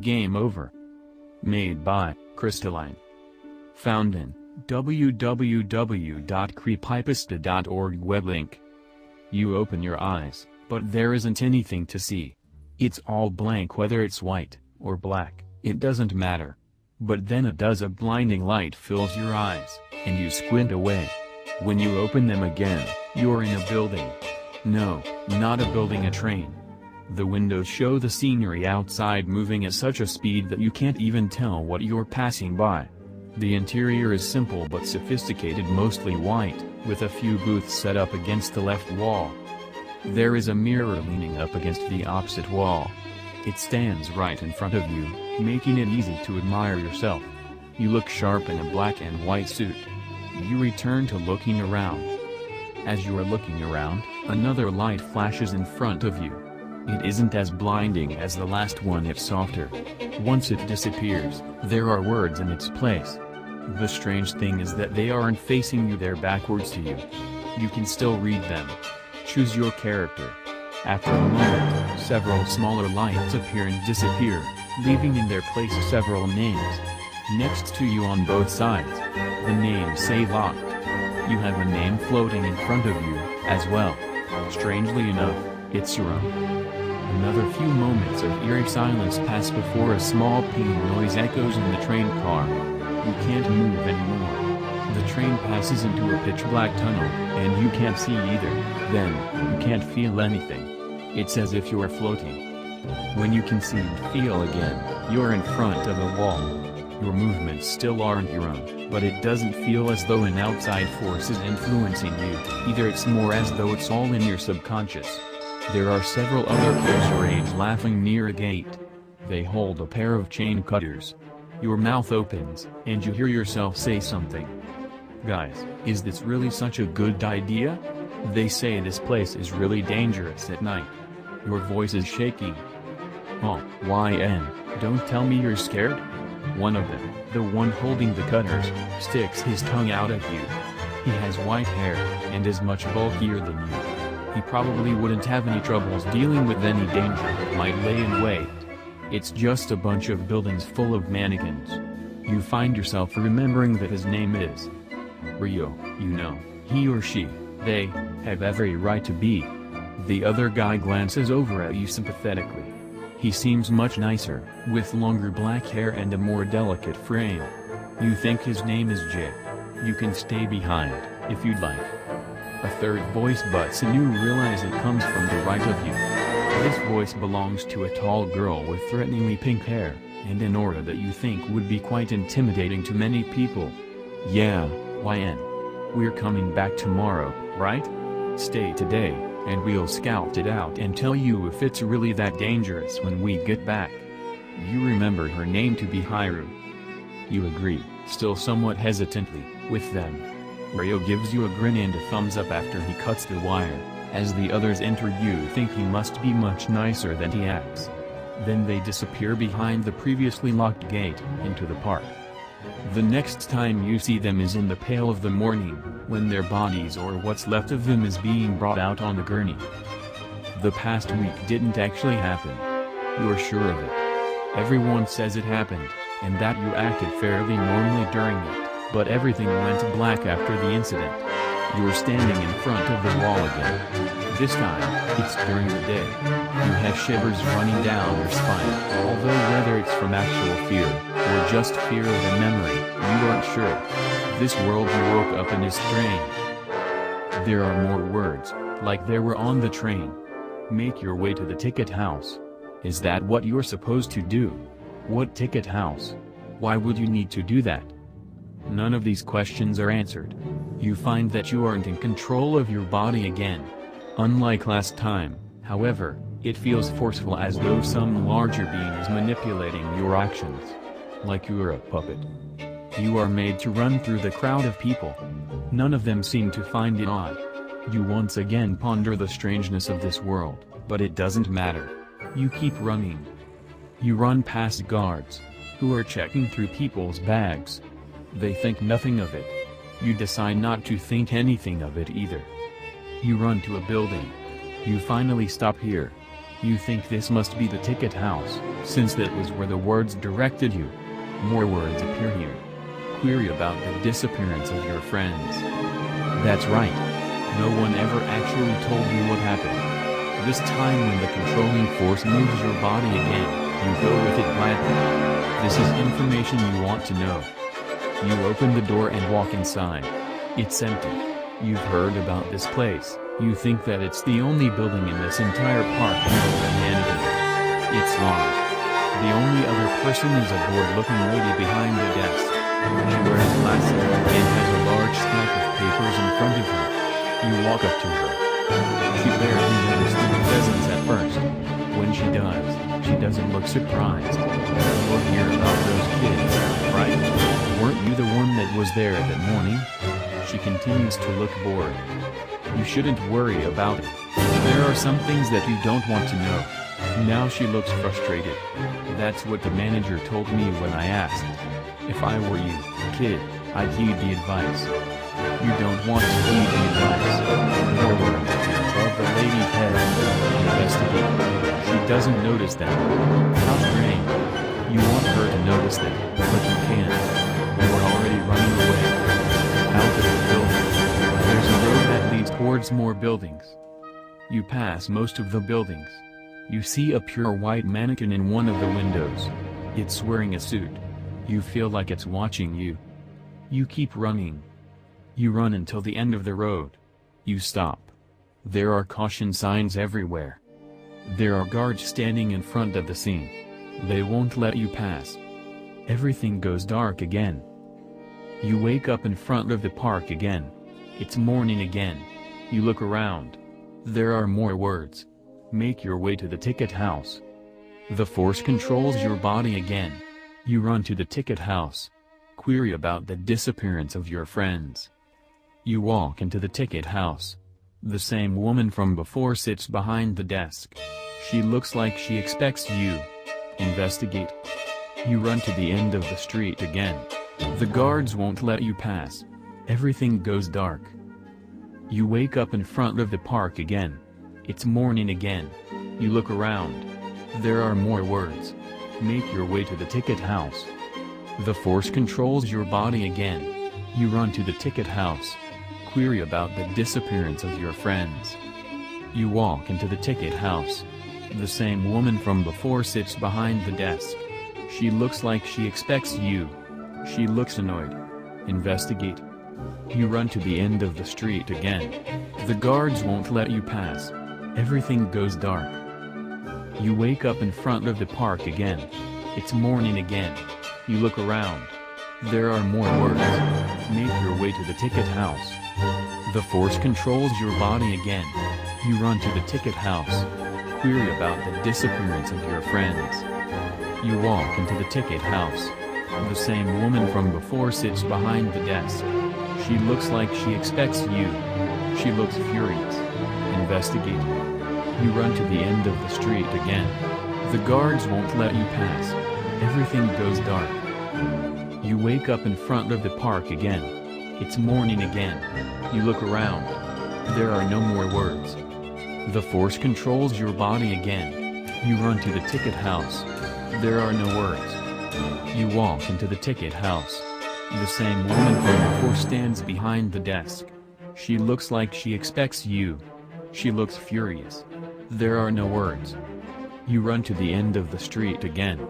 Game over. Made by Crystalline. Found in www.creepypasta.org web link. You open your eyes, but there isn't anything to see. It's all blank. Whether it's white or black, it doesn't matter. But then a blinding light fills your eyes, and you squint away. When you open them again, you're in a building. No, not a building, a train. The windows show the scenery outside moving at such a speed that you can't even tell what you're passing by. The interior is simple but sophisticated, mostly white, with a few booths set up against the left wall. There is a mirror leaning up against the opposite wall. It stands right in front of you, making it easy to admire yourself. You look sharp in a black and white suit. You return to looking around. As you are looking around, another light flashes in front of you. It isn't as blinding as the last one, it's softer. Once it disappears, there are words in its place. The strange thing is that they aren't facing you, they're backwards to you. You can still read them. Choose your character. After a moment, several smaller lights appear and disappear, leaving in their place several names. Next to you on both sides, the names say locked. You have a name floating in front of you, as well. Strangely enough, it's your own. Another few moments of eerie silence pass before a small ping noise echoes in the train car. You can't move anymore. The train passes into a pitch-black tunnel, and you can't see either. Then, you can't feel anything. It's as if you're floating. When you can see and feel again, you're in front of a wall. Your movements still aren't your own, but it doesn't feel as though an outside force is influencing you, either. It's more as though it's all in your subconscious. There are several other kids your age laughing near a gate. They hold a pair of chain cutters. Your mouth opens, and you hear yourself say something. Guys, is this really such a good idea? They say this place is really dangerous at night. Your voice is shaking. Oh, YN, don't tell me you're scared? One of them, the one holding the cutters, sticks his tongue out at you. He has white hair, and is much bulkier than you. He probably wouldn't have any troubles dealing with any danger that might lay in wait. It's just a bunch of buildings full of mannequins. You find yourself remembering that his name is Rio. You know, he or she, they, have every right to be. The other guy glances over at you sympathetically. He seems much nicer, with longer black hair and a more delicate frame. You think his name is Jay. You can stay behind, if you'd like. A third voice butts in. You realize it comes from the right of you. This voice belongs to a tall girl with threateningly pink hair, and an aura that you think would be quite intimidating to many people. Yeah, YN. We're coming back tomorrow, right? Stay today, and we'll scout it out and tell you if it's really that dangerous when we get back. You remember her name to be Hiru. You agree, still somewhat hesitantly, with them. Ryo gives you a grin and a thumbs up after he cuts the wire. As the others enter, you think he must be much nicer than he acts. Then they disappear behind the previously locked gate, into the park. The next time you see them is in the pale of the morning, when their bodies or what's left of them is being brought out on the gurney. The past week didn't actually happen. You're sure of it. Everyone says it happened, and that you acted fairly normally during it. But everything went black after the incident. You're standing in front of the wall again. This time, it's during the day. You have shivers running down your spine, although whether it's from actual fear, or just fear of a memory, you aren't sure. This world you woke up in is strange. There are more words, like there were on the train. Make your way to the ticket house. Is that what you're supposed to do? What ticket house? Why would you need to do that? None of these questions are answered. You find that you aren't in control of your body again. Unlike last time, however, it feels forceful, as though some larger being is manipulating your actions. Like you're a puppet. You are made to run through the crowd of people. None of them seem to find it odd. You once again ponder the strangeness of this world, but it doesn't matter. You keep running. You run past guards, who are checking through people's bags. They think nothing of it. You decide not to think anything of it either. You run to a building. You finally stop here. You think this must be the ticket house, since that was where the words directed you. More words appear here. Query about the disappearance of your friends. That's right. No one ever actually told you what happened. This time when the controlling force moves your body again, you go with it gladly. This is information you want to know. You open the door and walk inside. It's empty. You've heard about this place. You think that it's the only building in this entire park full of humanity. It's wrong. The only other person is a bored-looking lady behind the desk. She wears glasses and has a large stack of papers in front of her. You walk up to her. She barely noticed the presence at first. When she does, she doesn't look surprised. You'll hear about those kids, right? Weren't you the one that was there that morning? She continues to look bored. You shouldn't worry about it. There are some things that you don't want to know. Now she looks frustrated. That's what the manager told me when I asked. If I were you, kid, I'd heed the advice. You don't want to heed the advice. More words above the lady's head. Investigate. She doesn't notice them. How strange. You want her to notice them, but you can't. You are already running away. Out of the building. There's a road that leads towards more buildings. You pass most of the buildings. You see a pure white mannequin in one of the windows. It's wearing a suit. You feel like it's watching you. You keep running. You run until the end of the road. You stop. There are caution signs everywhere. There are guards standing in front of the scene. They won't let you pass. Everything goes dark again. You wake up in front of the park again. It's morning again. You look around. There are more words. Make your way to the ticket house. The force controls your body again. You run to the ticket house. Query about the disappearance of your friends. You walk into the ticket house. The same woman from before sits behind the desk. She looks like she expects you. Investigate. You run to the end of the street again. The guards won't let you pass. Everything goes dark. You wake up in front of the park again. It's morning again. You look around. There are more words. Make your way to the ticket house. The force controls your body again. You run to the ticket house. Query about the disappearance of your friends. You walk into the ticket house. The same woman from before sits behind the desk. She looks like she expects you. She looks annoyed. Investigate. You run to the end of the street again. The guards won't let you pass. Everything goes dark. You wake up in front of the park again. It's morning again. You look around. There are more words. Make your way to the ticket house. The force controls your body again. You run to the ticket house. Query about the disappearance of your friends. You walk into the ticket house. The same woman from before sits behind the desk. She looks like she expects you. She looks furious. Investigate. You run to the end of the street again. The guards won't let you pass. Everything goes dark. You wake up in front of the park again. It's morning again. You look around. There are no more words. The force controls your body again. You run to the ticket house. There are no words. You walk into the ticket house. The same woman from before stands behind the desk. She looks like she expects you. She looks furious. There are no words. You run to the end of the street again.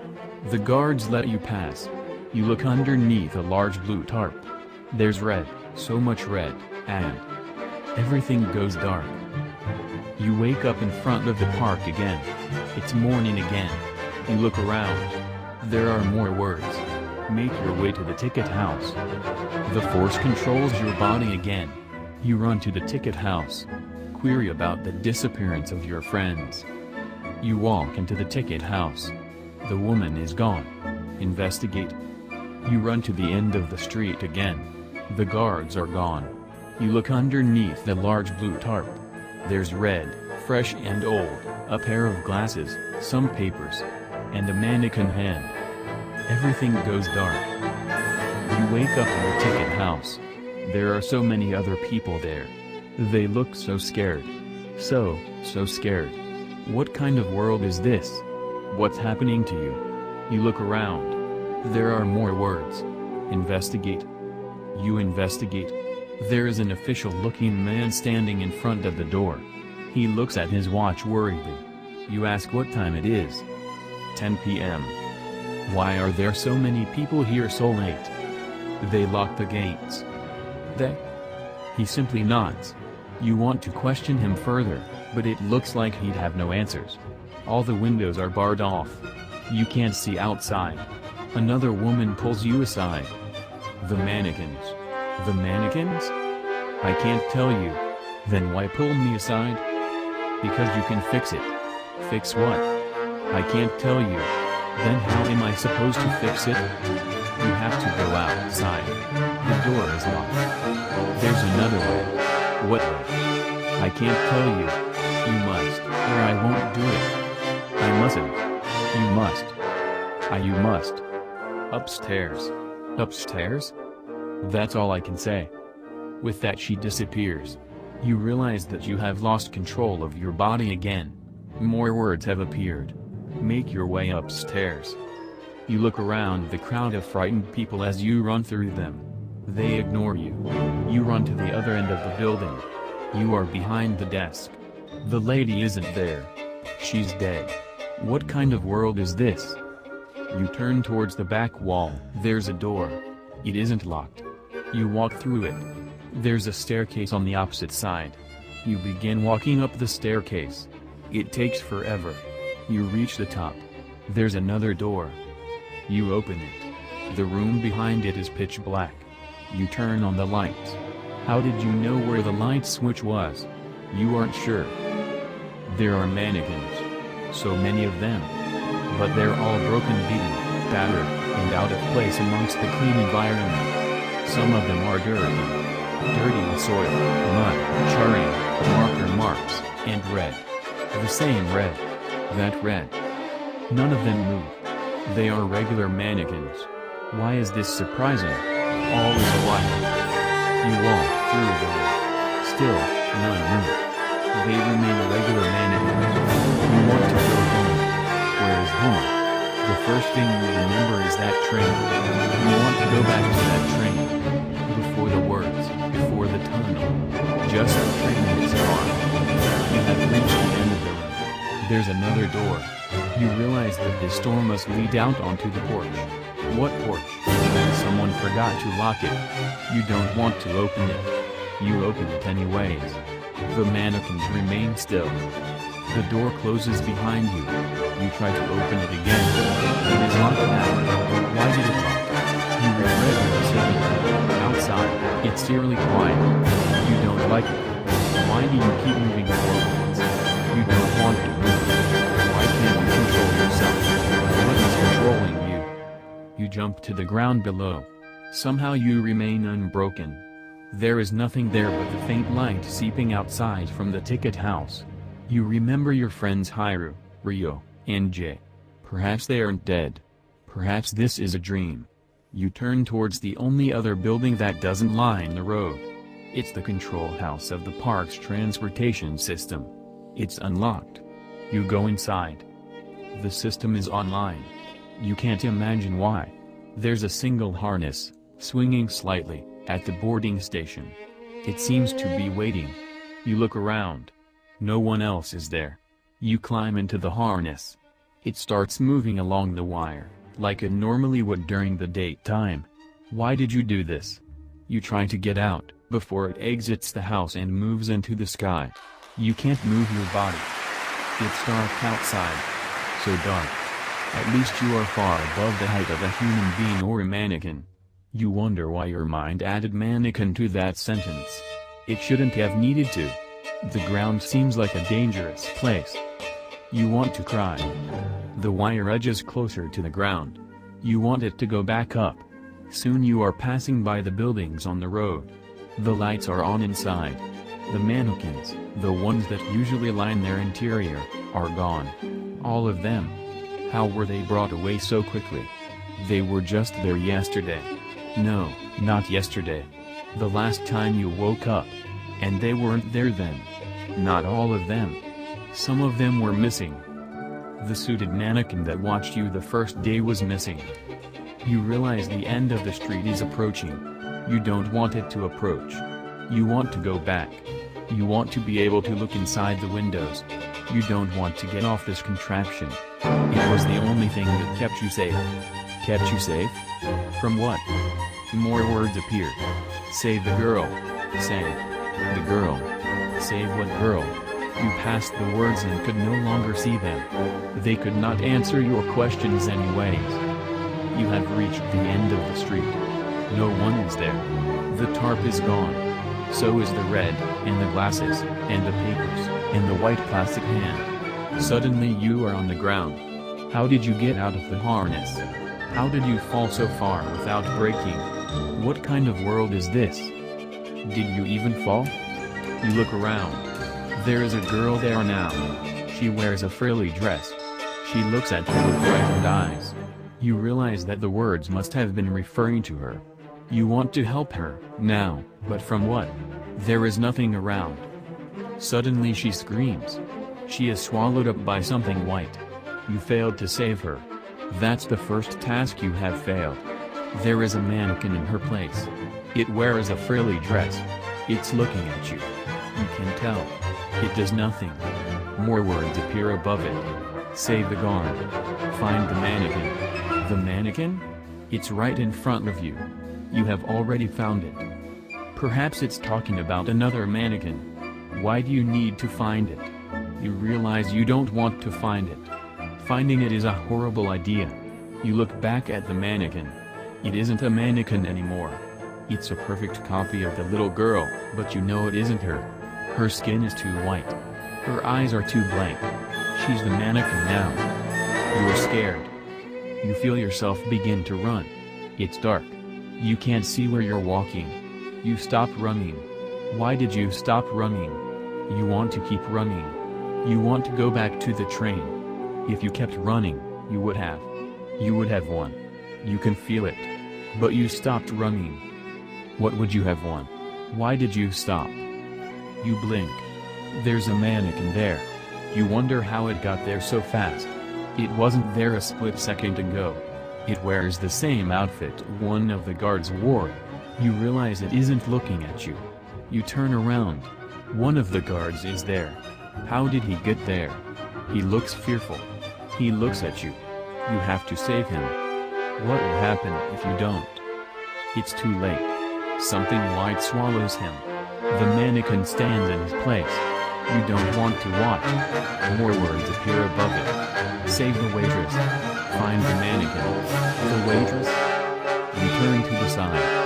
The guards let you pass. You look underneath a large blue tarp. There's red, so much red, and everything goes dark. You wake up in front of the park again. It's morning again. You look around. There are more words. Make your way to the ticket house. The force controls your body again. You run to the ticket house. Query about the disappearance of your friends. You walk into the ticket house. The woman is gone. Investigate. You run to the end of the street again. The guards are gone. You look underneath the large blue tarp. There's red, fresh and old, a pair of glasses, some papers, and a mannequin hand. Everything goes dark. You wake up in the ticket house. There are so many other people there. They look so scared. So scared. What kind of world is this? What's happening to you? You look around. There are more words. Investigate. You investigate. There is an official-looking man standing in front of the door. He looks at his watch worriedly. You ask what time it is. 10 p.m. Why are there so many people here so late? They locked the gates. He simply nods. You want to question him further, but it looks like he'd have no answers. All the windows are barred off. You can't see outside. Another woman pulls you aside. The mannequins. The mannequins? I can't tell you. Then why pull me aside? Because you can fix it. Fix what? I can't tell you. Then how am I supposed to fix it? You have to go outside. The door is locked. There's another way. What way? I can't tell you. You must, or I won't do it. I mustn't. You must. You must. Upstairs. Upstairs? That's all I can say. With that she disappears. You realize that you have lost control of your body again. More words have appeared. Make your way upstairs. You look around the crowd of frightened people as you run through them. They ignore you. You run to the other end of the building. You are behind the desk. The lady isn't there. She's dead. What kind of world is this? You turn towards the back wall. There's a door. It isn't locked. You walk through it. There's a staircase on the opposite side. You begin walking up the staircase. It takes forever. You reach the top. There's another door. You open it. The room behind it is pitch black. You turn on the lights. How did you know where the light switch was? You aren't sure. There are mannequins. So many of them. But they're all broken, beaten, battered, and out of place amongst the clean environment. Some of them are dirty. Dirty with soil, mud, charring, marker marks, and red. The same red. That red. None of them move. They are regular mannequins. Why is this surprising? All is alike. You walk through them. Still, none move. They remain regular mannequins. You want to go home. Where is home? The first thing you remember is that train. You want to go back to that train. Before the words, before the tunnel. Just 3 minutes gone. You have reached the end of the room. There's another door. You realize that this door must lead out onto the porch. What porch? Someone forgot to lock it. You don't want to open it. You open it anyways. The mannequins remain still. The door closes behind you. You try to open it again. It is locked now. Why did it lock? You regret your decision. Outside, it's eerily quiet. You don't like it. Why do you keep moving forwards? You don't want to move. Why can't you control yourself? What is controlling you? You jump to the ground below. Somehow you remain unbroken. There is nothing there but the faint light seeping outside from the ticket house. You remember your friends Hiru, Ryo, and Jay. Perhaps they aren't dead. Perhaps this is a dream. You turn towards the only other building that doesn't line the road. It's the control house of the park's transportation system. It's unlocked. You go inside. The system is online. You can't imagine why. There's a single harness, swinging slightly, at the boarding station. It seems to be waiting. You look around. No one else is there. You climb into the harness. It starts moving along the wire, like it normally would during the daytime. Why did you do this? You try to get out, before it exits the house and moves into the sky. You can't move your body. It's dark outside. So dark. At least you are far above the height of a human being or a mannequin. You wonder why your mind added mannequin to that sentence. It shouldn't have needed to. The ground seems like a dangerous place. You want to cry. The wire edges closer to the ground. You want it to go back up. Soon you are passing by the buildings on the road. The lights are on inside. The mannequins, the ones that usually line their interior, are gone. All of them. How were they brought away so quickly? They were just there yesterday. No, not yesterday. The last time you woke up. And they weren't there then. Not all of them. Some of them were missing. The suited mannequin that watched you the first day was missing. You realize the end of the street is approaching. You don't want it to approach. You want to go back. You want to be able to look inside the windows. You don't want to get off this contraption. It was the only thing that kept you safe. Kept you safe? From what? More words appeared. Save the girl. Save the girl. Save what girl? You passed the words and could no longer see them. They could not answer your questions anyways. You have reached the end of the street. No one is there. The tarp is gone. So is the red, and the glasses, and the papers, and the white plastic hand. Suddenly you are on the ground. How did you get out of the harness? How did you fall so far without breaking? What kind of world is this? Did you even fall? You look around. There is a girl there now. She wears a frilly dress. She looks at you with frightened eyes. You realize that the words must have been referring to her. You want to help her now, but from what? There is nothing around. Suddenly she screams. She is swallowed up by something white. You failed to save her. That's the first task you have failed. There is a mannequin in her place. It wears a frilly dress. It's looking at you. You can tell. It does nothing. More words appear above it. Save the guard. Find the mannequin. The mannequin? It's right in front of you. You have already found it. Perhaps it's talking about another mannequin. Why do you need to find it? You realize you don't want to find it. Finding it is a horrible idea. You look back at the mannequin. It isn't a mannequin anymore. It's a perfect copy of the little girl, but you know it isn't her. Her skin is too white. Her eyes are too blank. She's the mannequin now. You're scared. You feel yourself begin to run. It's dark. You can't see where you're walking. You stop running. Why did you stop running? You want to keep running. You want to go back to the train. If you kept running, you would have. You would have won. You can feel it. But you stopped running. What would you have won? Why did you stop? You blink. There's a mannequin there. You wonder how it got there so fast. It wasn't there a split second ago. It wears the same outfit one of the guards wore. You realize it isn't looking at you. You turn around. One of the guards is there. How did he get there? He looks fearful. He looks at you. You have to save him. What will happen if you don't? It's too late. Something white swallows him. The mannequin stands in his place. You don't want to watch. More words appear above it. Save the waitress. Find the mannequin. The waitress? You turn to the side.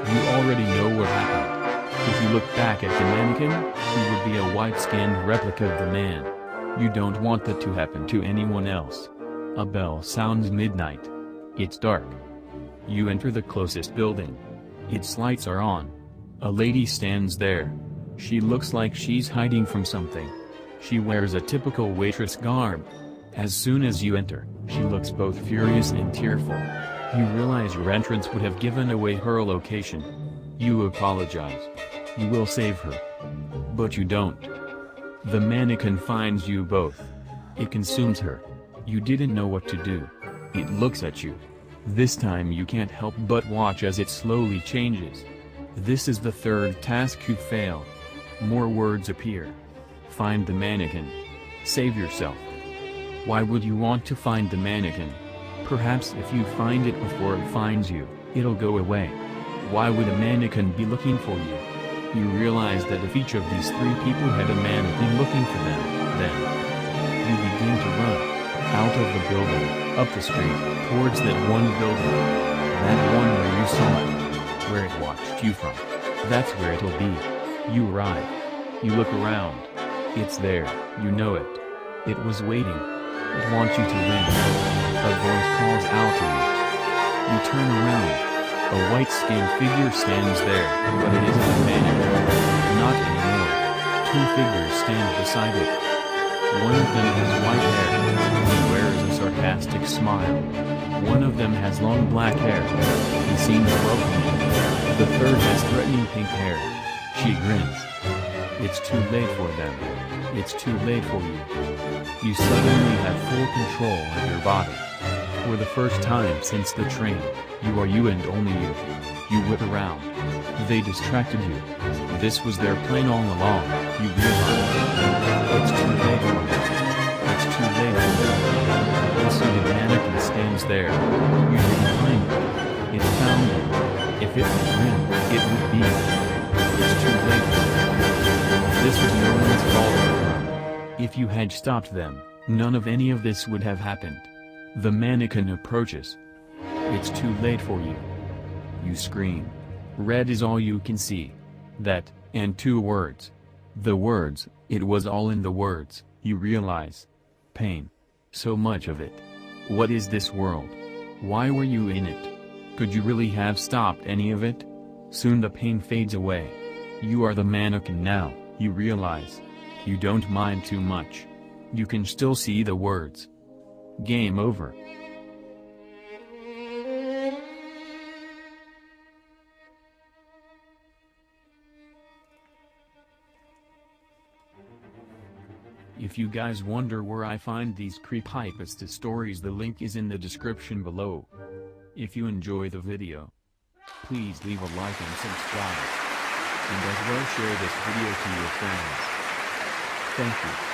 You already know what happened. If you look back at the mannequin, he would be a white-skinned replica of the man. You don't want that to happen to anyone else. A bell sounds midnight. It's dark. You enter the closest building. Its lights are on. A lady stands there. She looks like she's hiding from something. She wears a typical waitress garb. As soon as you enter, she looks both furious and tearful. You realize your entrance would have given away her location. You apologize. You will save her. But you don't. The mannequin finds you both. It consumes her. You didn't know what to do. It looks at you. This time you can't help but watch as it slowly changes. This is the third task you failed. More words appear. Find the mannequin. Save yourself. Why would you want to find the mannequin? Perhaps if you find it before it finds you, it'll go away. Why would a mannequin be looking for you? You realize that if each of these three people had a mannequin looking for them, then you begin to run. Out of the building, up the street, towards that one building. That one where you saw it. Where it watched you from. That's where it'll be. You arrive. You look around. It's there, you know it. It was waiting. It wants you to win. A voice calls out to you. You turn around. A white-skinned figure stands there, but it isn't a mannequin. Not anymore. Two figures stand beside it. One of them has white hair. He wears a sarcastic smile. One of them has long black hair. He seems welcoming. The third has threatening pink hair. She grins. It's too late for them. It's too late for you. You suddenly have full control of your body. For the first time since the train, you are you and only you. You whip around. They distracted you. This was their plan all along, you realize. It's too late for you. It's too late for you. The suited mannequin stands there. You didn't find it. It found you. If it was real, it would be. It's too late for you. This was no one's fault. If you had stopped them, none of any of this would have happened. The mannequin approaches. It's too late for you. You scream. Red is all you can see. That, and 2 words. The words, it was all in the words, you realize. Pain. So much of it. What is this world? Why were you in it? Could you really have stopped any of it? Soon the pain fades away. You are the mannequin now, you realize. You don't mind too much. You can still see the words. Game over. If you guys wonder where I find these creepypasta stories, the link is in the description below. If you enjoy the video, please leave a like and subscribe. And as well share this video to your friends. Thank you.